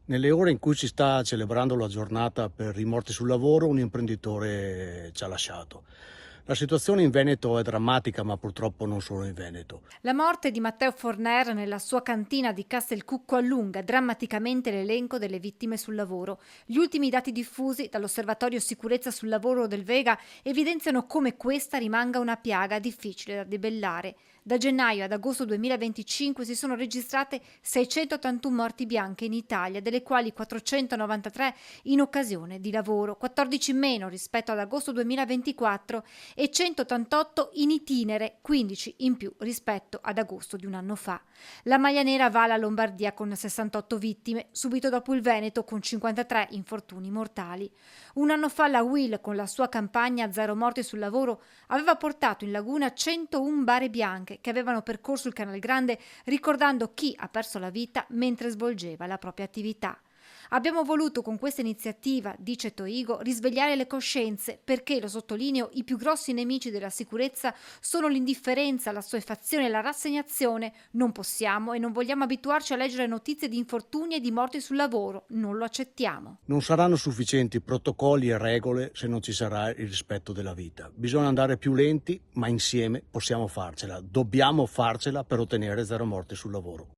Nelle ore in cui si sta celebrando la giornata per i morti sul lavoro, un imprenditore ci ha lasciato. La situazione in Veneto è drammatica, ma purtroppo non solo in Veneto. La morte di Matteo Forner nella sua cantina di Castelcucco allunga drammaticamente l'elenco delle vittime sul lavoro. Gli ultimi dati diffusi dall'Osservatorio Sicurezza sul Lavoro del Vega evidenziano come questa rimanga una piaga difficile da debellare. Da gennaio ad agosto 2025 si sono registrate 681 morti bianche in Italia, delle quali 493 in occasione di lavoro, 14 in meno rispetto ad agosto 2024 e 188 in itinere, 15 in più rispetto ad agosto di un anno fa. La maglia nera va alla Lombardia con 68 vittime, subito dopo il Veneto con 53 infortuni mortali. Un anno fa la UIL, con la sua campagna Zero morti sul lavoro, aveva portato in laguna 101 bare bianche che avevano percorso il Canal Grande ricordando chi ha perso la vita mentre svolgeva la propria attività. Abbiamo voluto con questa iniziativa, dice Toigo, risvegliare le coscienze perché, lo sottolineo, i più grossi nemici della sicurezza sono l'indifferenza, l'assuefazione e la rassegnazione. Non possiamo e non vogliamo abituarci a leggere notizie di infortuni e di morti sul lavoro. Non lo accettiamo. Non saranno sufficienti protocolli e regole se non ci sarà il rispetto della vita. Bisogna andare più lenti, ma insieme possiamo farcela. Dobbiamo farcela per ottenere zero morti sul lavoro.